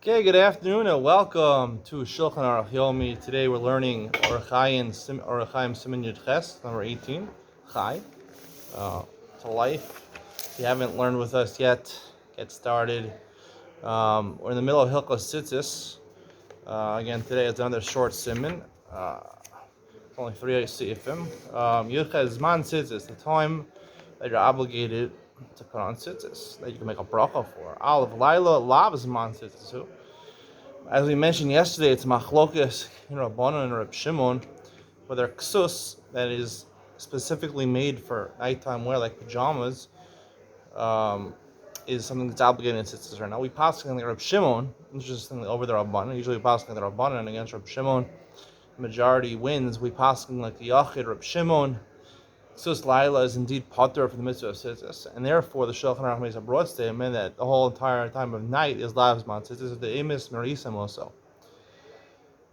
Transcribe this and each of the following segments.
Okay, good afternoon and welcome to Shulchan Aruch Yomi. Today we're learning Orach Siman Yud Ches, number 18, Chai, to life. If you haven't learned with us yet, get started. We're in the middle of Hilchos Tzitzis. Again, today it's another short Siman. It's only 3 Seifim. Yud Ches Zman Tzitzis, the time that you're obligated to put on tzitzis, that you can make a bracha for. Aleph Laila Lav Zman Tzitzis. As we mentioned yesterday, it's machlokes Rabbanan and Reb Shimon, whether ksus, that is specifically made for nighttime wear, like pajamas, is something that's obligated in tzitzis right now. We pass on the Reb Shimon, interestingly, over the Rabbanan. Usually we pass on the Rabbanan, and against Reb Shimon, the majority wins. We pass on like the Yachid, Reb Shimon. Ksus Laila is indeed potter for the mitzvah of tzitzis, and therefore the Shulchan Aruch makes a broad statement that the whole entire time of night is lav zman tzitzis, the imis merisam also.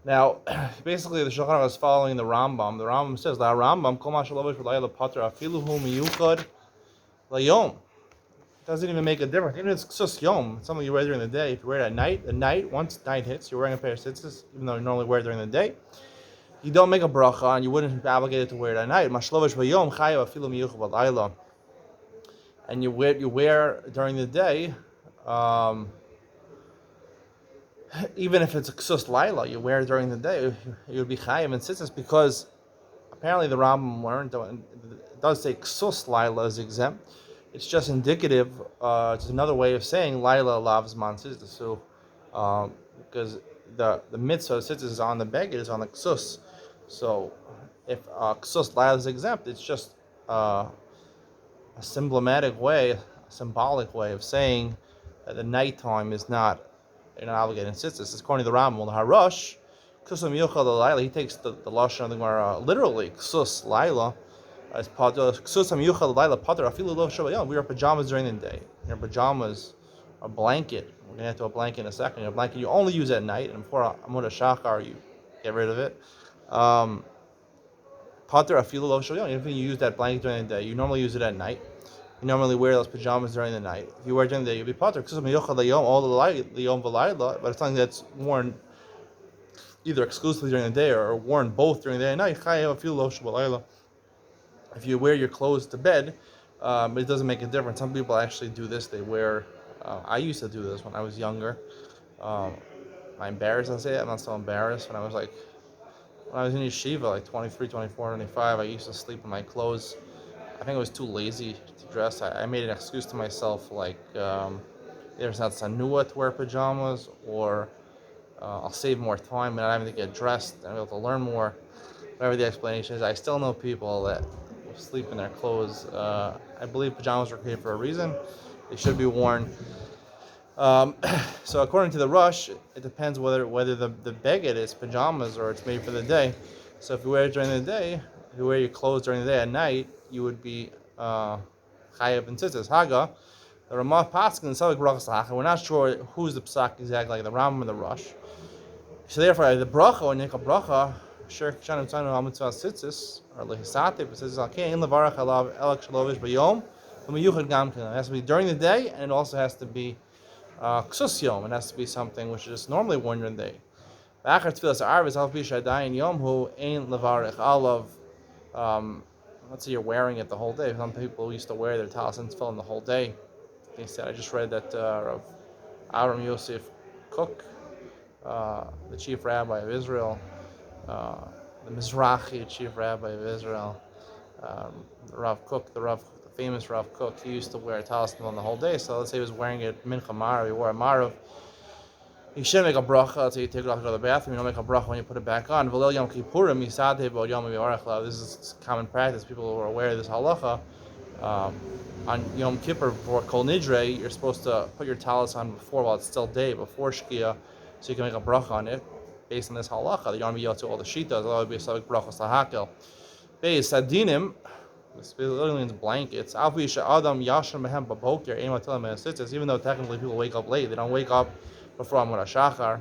Now, basically, the Shulchan Aruch is following the Rambam. The Rambam says, "La Rambam kol mashalovish v'layla potter afilu hu miyukad layom." Doesn't even make a difference. Even if it's ksus yom, it's something you wear during the day. If you wear it at night, once night hits, you're wearing a pair of tzitzis, even though you normally wear it during the day. You don't make a bracha, and you wouldn't be obligated to wear it at night. Mashlovish v'yom chayav afilu miyuchav v'layla. And you wear during the day, even if it's a ksus laila, you wear it during the day, you would be chayav and tzitzis, because apparently the Rambam learned, it does say ksus laila is exempt. It's just indicative, it's another way of saying laila lav zman tzitzis. So, because the mitzvah of tzitzis is on the beged, is on the ksus. So, if ksus laila is exempt, it's just a symbolic way of saying that the nighttime is not an obligated tzitzis. It's according to the Rambam, the Harush, kusam yuchal laila. He takes the lashon of the Gemara literally. Ksus laila as pater. Kusam yuchal laila pater afilu lo shabayom. We wear pajamas during the day. Your pajamas, a blanket. We're gonna get to a blanket in a second. Your blanket you only use at night, and before Amud Shachar you get rid of it. Pater afilu lo shabayom. Even if you use that blanket during the day, you normally use it at night. You normally wear those pajamas during the night. If you wear it during the day, you'll be pater. But it's something that's worn either exclusively during the day or worn both during the day and night. If you wear your clothes to bed, it doesn't make a difference. Some people actually do this. They wear, I used to do this when I was younger. Am I embarrassed to say it? I'm not so embarrassed. When I was in yeshiva, like 23, 24, 25, I used to sleep in my clothes. I think I was too lazy to dress. I made an excuse to myself, like there's not sanua to wear pajamas, or I'll save more time and not having to get dressed and be able to learn more. Whatever the explanation is, I still know people that sleep in their clothes. I believe pajamas were created for a reason. They should be worn. So according to the Rush, it depends whether the beged is pajamas or it's made for the day. So if you wear it during the day, if you wear your clothes during the day, at night you would be chayav and tzitzis. Haga, the Ramah Paskin and Savik Brachas Lacha. We're not sure who's the psak exactly, like the Rambam and the Rush. So therefore, the bracha, when you make a bracha, sure kishanim tzanu hamitzvah tzitzis or lehisate, but says okay in levarach alav elak shalovish bayom l'miyuchad gamkin. It has to be during the day, and it also has to be ksus yom. It has to be something which is normally worn during the day. V'achar tefillas arvis al pi shadayin yom hu ein levarach alav. Let's say you're wearing it the whole day. Some people used to wear their talis and tefillin the whole day. They said, I just read that Rav Aram Yosef Cook, the chief rabbi of Israel, the Mizrahi chief rabbi of Israel, Rav Cook, the famous Rav Cook, he used to wear a talis and tefillin the whole day. So let's say he was wearing it mincha marav, he wore a marav. You shouldn't make a bracha until you take it off to go to the bathroom. You don't make a bracha when you put it back on. This is common practice. People who are aware of this halacha. On Yom Kippur, before Kol Nidre, you're supposed to put your talis on before, while it's still day, before Shkia, so you can make a bracha on it, based on this halacha. You don't be able to all the shitas, although it would be a savik bracha sahakel. Beis sadinim, this literally means blankets. Even though technically people wake up late, they don't wake up before Amud Shachar.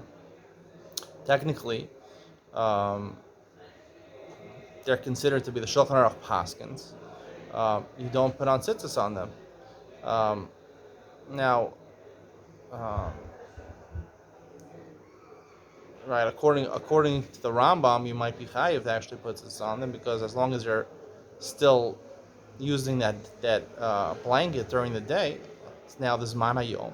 Technically, they're considered to be the Shulchan Aruch Paskins. You don't put on tzitzis on them. Now, right? According to the Rambam, you might be chayiv to actually put this on them, because as long as you're still using that blanket during the day, it's now this man hayom.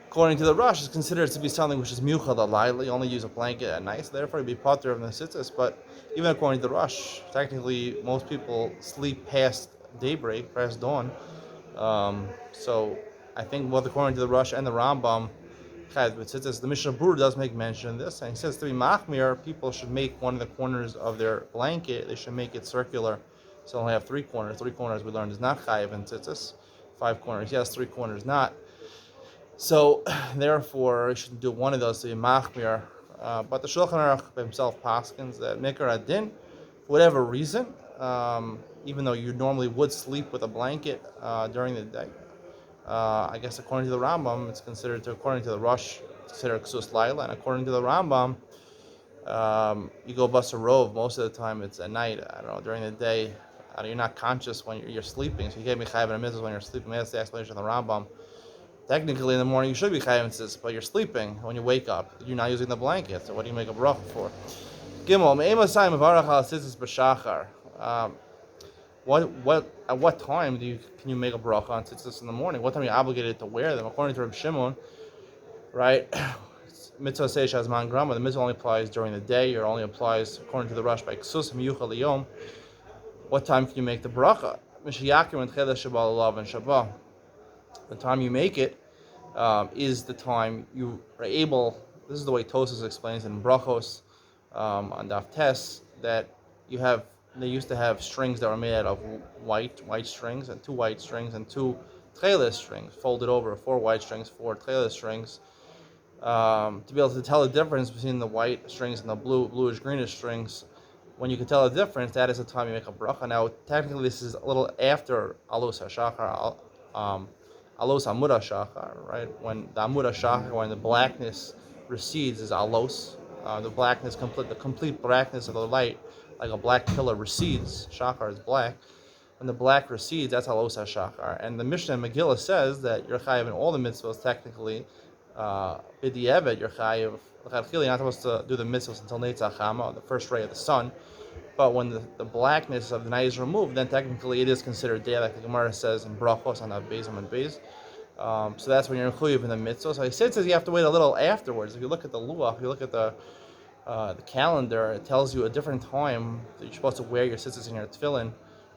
According to the Rush, it's considered to be something which is miuchad alayla. You only use a blanket at night, so therefore you'd be potter of the tzitzis. But even according to the Rush, technically most people sleep past daybreak, past dawn. So I think both according to the Rush and the Rambam, the Mishnah Berurah does make mention of this, and he says to be machmir, people should make one of the corners of their blanket, they should make it circular, so only have 3 corners. 3 corners we learned is not chayiv in tzitzis. 5 corners, yes. 3 corners, not. So therefore, you should do one of those to be machmir. But the Shulchan Aruch himself paskins that mikar adin, for whatever reason, even though you normally would sleep with a blanket during the day. I guess according to the Rambam, it's considered according to the Rush, it's considered ksus laila, and according to the Rambam, you go bust a rove. Most of the time, it's at night. I don't know, during the day, you're not conscious when you're sleeping, so you can't be chayav in a mitzvah when you're sleeping. That's the explanation of the Rambam. Technically, in the morning, you should be chayav in tzitzis, but you're sleeping. When you wake up, you're not using the blanket. So what do you make a bracha for? Gimel me'ema sayim of Orach al tzitzis b'shachar. At what time can you make a bracha on tzitzis in the morning? What time are you obligated to wear them? According to Reb Shimon, right? Mitzvah seish hazman grama. The mitzvah only applies during the day, or only applies according to the Rush by ksus miyuchal liyom. What time can you make the bracha? Mishayakim and chedesh shabal alav and shabbat. The time you make it is the time you are able. This is the way Tosas explains in Brachos on Daf Tes, that you have. They used to have strings that were made out of white strings, and 2 white strings, and 2 tcheles strings folded over. 4 white strings, 4 tcheles strings. To be able to tell the difference between the white strings and the bluish greenish strings, when you can tell the difference, that is the time you make a bracha. Now, technically, this is a little after alos hashachar. Alos amud hashachar, right? When the amud hashachar, when the blackness recedes, is alos. The complete blackness of the light, like a black pillar, recedes. Shachar is black. When the black recedes, that's alos hashachar. And the Mishnah in Megillah says that you're chayiv in all the mitzvahs. Technically, b'di'evet you're chayiv. You're not supposed to do the mitzvahs until Neitzach Chama, the first ray of the sun. But when the blackness of the night is removed, then technically it is considered day, like the Gemara says in Brachos on the Beis and Beis. So that's when you're included in the mitzvah. So he says you have to wait a little afterwards. If you look at the luach, if you look at the calendar, it tells you a different time that you're supposed to wear your tzitzis and your tefillin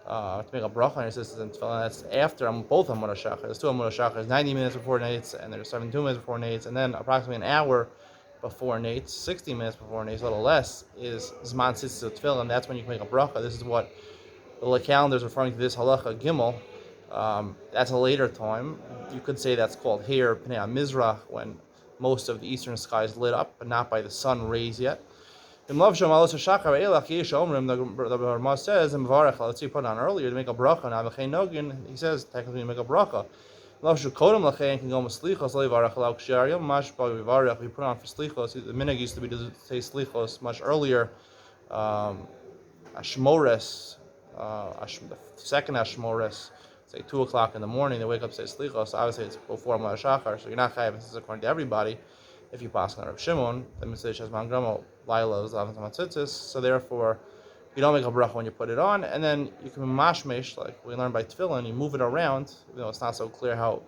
to make a bracha on your tzitzis and tefillin. That's after both Amud HaShachar. There's 2 Amud HaShachar. There's 90 minutes before Nates, and there's 72 minutes before Nates, and then approximately an hour before Nates, 60 minutes before Nates, a little less, is Zman Tzitzis Tefillin. That's when you can make a bracha. This is what the calendar is referring to, this halacha Gimel. That's a later time. You could say that's called Heir Pnei HaMizrach, when most of the eastern sky is lit up, but not by the sun rays yet. The Rama says, let's see, put on earlier to make a bracha. He says, technically, you make a bracha. We put on for slichos. The minhag used to be to say slichos much earlier. Ashmores, the second Ashmores, say 2 o'clock in the morning. They wake up, say slichos. Obviously, it's before Amud HaShachar, so you're not chayav. This is according to everybody. If you pass on Reb Shimon, the mitzvah shazman gramo laila is lavas matzitzis. So therefore, you don't make a bracha when you put it on, and then you can mashmesh, like we learned by tefillin. You move it around. It's not so clear how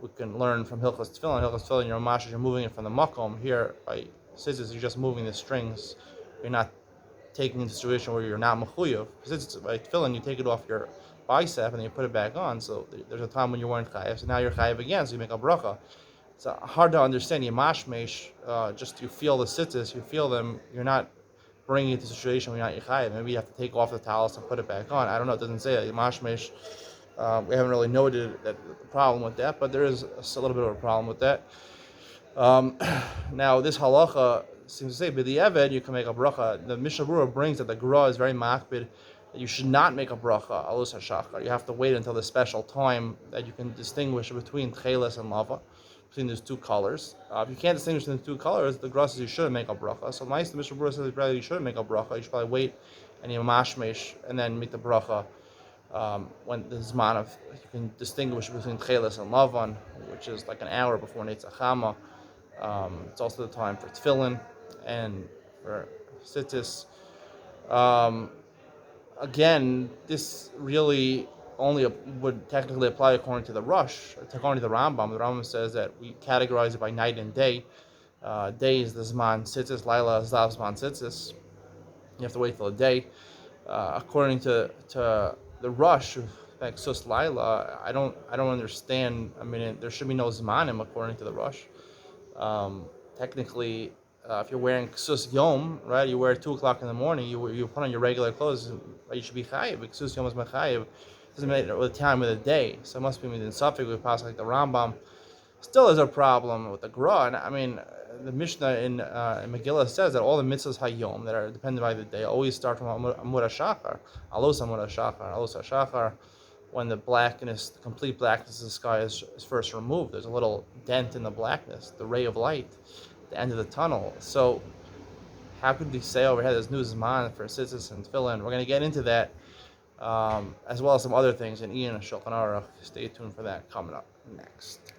we can learn from Hilchos Tefillin. Hilchos Tefillin, you're mashmesh, you're moving it from the makom. Here by scissors, you're just moving the strings. You're not taking into a situation where you're not mechuyev. Because by tefillin, you take it off your bicep and then you put it back on. So there's a time when you weren't chayav. So now you're chayav again. So you make a bracha. It's hard to understand. You mashmesh, just you feel the sitzis, you feel them. You're not bringing it to a situation where you're not chayav. Maybe you have to take off the towels and put it back on. I don't know. It doesn't say that. You mashmesh. We haven't really noted the problem with that, but there is a little bit of a problem with that. Now, this halacha seems to say, b'di'eved, you can make a bracha. The Mishnah Berurah brings that the Gra is very makbid, that you should not make a bracha, alos hashachar. You have to wait until the special time that you can distinguish between tcheles and lava, between those 2 colors. If you can't distinguish between the 2 colors, the Gra says you shouldn't make a bracha. So nice, the Mishnah Berurah says probably you shouldn't make a bracha. You should probably wait and you mashmesh and then make the bracha. When the zman of, you can distinguish between tcheles and lavan, which is like an hour before Neitzach Chama. It's also the time for tefillin and for tzitzis. Um, Again, this really only would technically apply according to the Rush, according to the Rambam. The Rambam says that we categorize it by night and day. Day is the Zman Tzitzis, Laila is Lav Zman Tzitzis. You have to wait till the day. According to the Rush, like Sus Laila, I don't understand. I mean, there should be no Zmanim according to the Rush. Technically, if you're wearing Ksus Yom, right, you wear at 2 o'clock in the morning, you put on your regular clothes, right, you should be Chayiv. Ksus Yom is Mechayiv. It doesn't matter the time of the day. So it must be within Suffolk, we pass like the Rambam. Still is a problem with the Gra. And I mean, the Mishnah in Megillah says that all the mitzvahs Hayom that are dependent by the day always start from Amud HaShachar. Alos Amud HaShachar, Alos HaShachar. When the blackness, the complete blackness of the sky is first removed, there's a little dent in the blackness, the ray of light, the end of the tunnel. So how could we say over here there's new Zman for Tzitzis and Tefillin? We're going to get into that, as well as some other things in Shulchan Aruch. Stay tuned for that coming up next.